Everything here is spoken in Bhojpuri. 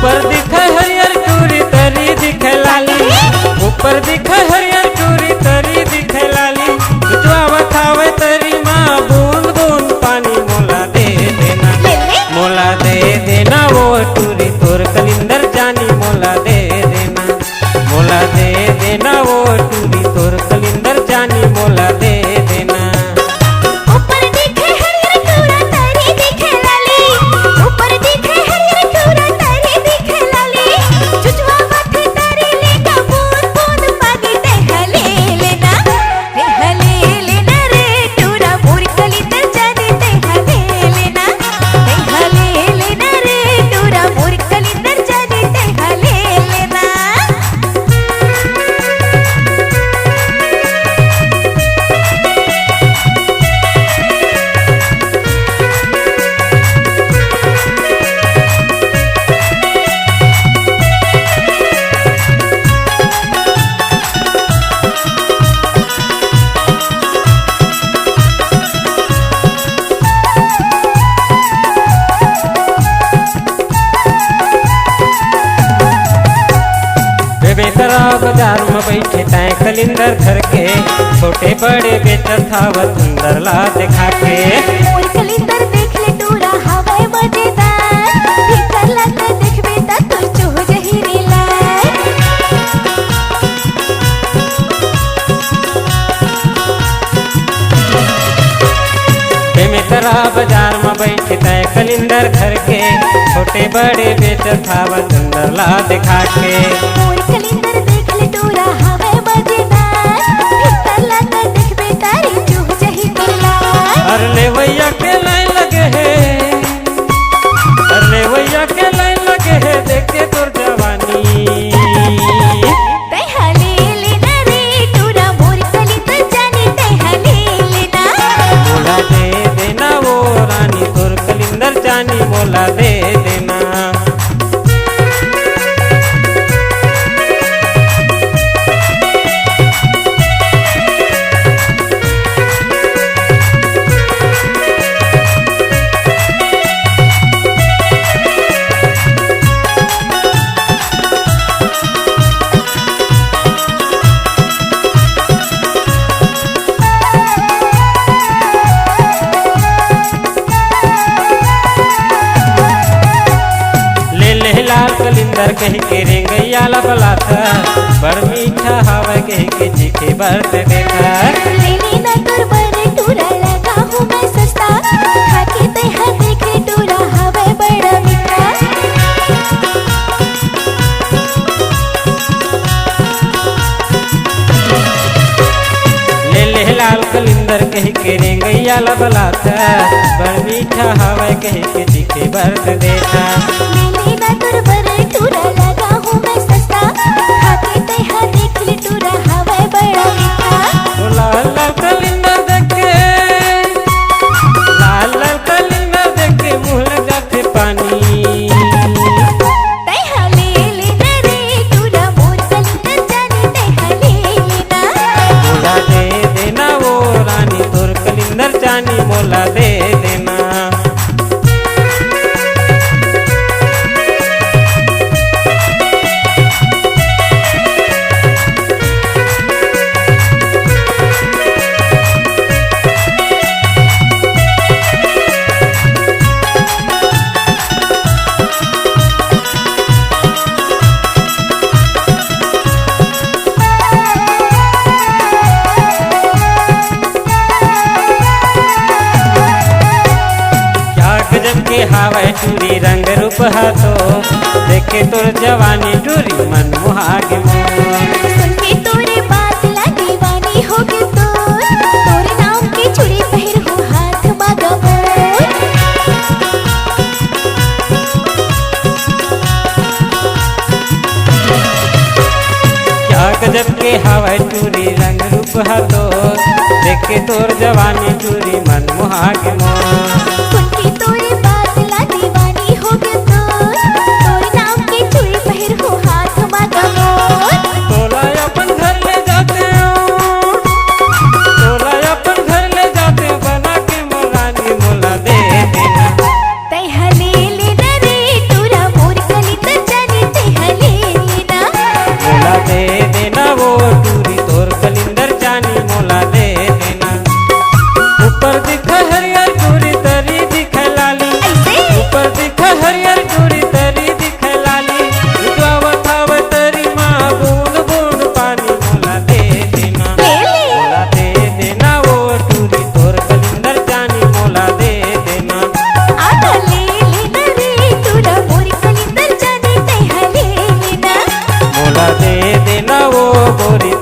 ऊपर दिखे हरियर टूरी तरी दिखे लाली, ऊपर दिखे हरियर टूरी तरी दिखे लाली, चुचवा खावे तरी माँ बूंद बूंद पानी मोला दे देना, मोला दे देना वो टूरी तोर कलिंदर जानी मोला दे देना, मोला दे देना वो टूरी तोर कलिंदर जानी मोला दे देना। ऊपर दिखे हरियर टूरा तरी दिखे लाली, ऊपर दिखे हरियर टूरा तरी दिखे लाली, चुचवा माथे तरी लेगा बूंद बूंद पानी देहले लेना रे टूरा मोर कलिंदर जानी देहले लेना रे टूरा मोर कलिंदर जानी देहले लेना। बेबेतरा बाजार में बैठे तय कलिंदर घर के, छोटे बड़े बेचत थावत सुंदर ला दिखा के। मोर कलिंदर देख ले टूरा हवे मजेदार, भीतर लाके देखबे त तोर चोह जही नीला। बेबेतरा बाजार में बैठे तय कलिंदर घर के, छोटे बड़े बेचत थावत सुंदर ला दिखा के। मोर कलिंदर देख ले टूरा हवे मजेदार, भीतर लाके देखबे तारी चोह जही नीला। अरले भैया के लाइन लगे है, अरले भैया के लाइन लगे है, देखे तोर जवानी तेहले लेना रे टूरा मोर कलिंदर जानी तेहले लेना। मोला दे देना वो रानी तोर कलिंदर जानी मोला दे देना। लाल कलिंदर कह के रेंगैया ला बलाता, बड़ मीठा हवा कह के चीखे बरत देखा। ले लेना कर बड़े टूरा लगा हूँ मैं सस्ता, खाके तेहा देख ले टूरा हवे बड़ा मीठा। ले लाल कलिंदर कह के रेंगैया ला बलाता, बड़ मीठा हवा कह के चीखे बरत देखा। ले लेना कर बड़े टूरा लगा हूँ मैं सस्ता, खाके तेहा देख ले टूरा हवे बड़ा मीठा। लाल लाल कलिंदर देखे, लाल लाल कलिंदर देखे मुँह लग जाते पानी। तेहा ले लेना रे टूरा मोर कलिंदर जानी तेहा ले लेना। मोला दे देना वो रानी तोर कलिंदर जानी मोला दे देना। के हावे टूरी रंग रूप हाथो, देखे तोर जवानी टूरी मन मुहागे मोर। सुन के तोरे बात ला दीवानी हो के तोरे नाम के चूड़ी पहिर हूँ हाथ मांगा मोर। क्या गजब के हावे टूरी रंग रूप हाथो, देखे तोर जवानी टूरी मन मुहागे मोर। सुन के तोरे बात ला दीवानी हो के तोरे नाम के चूड़ी पहिर हूँ हाथ मांगा मोर। तोला अपन घर ले जाते हो, तोला अपन घर ले जाते बना के मोरानी मोला दे देना। तेहा ले लेना रे टूरा मोर कलिंदर जानी गोरी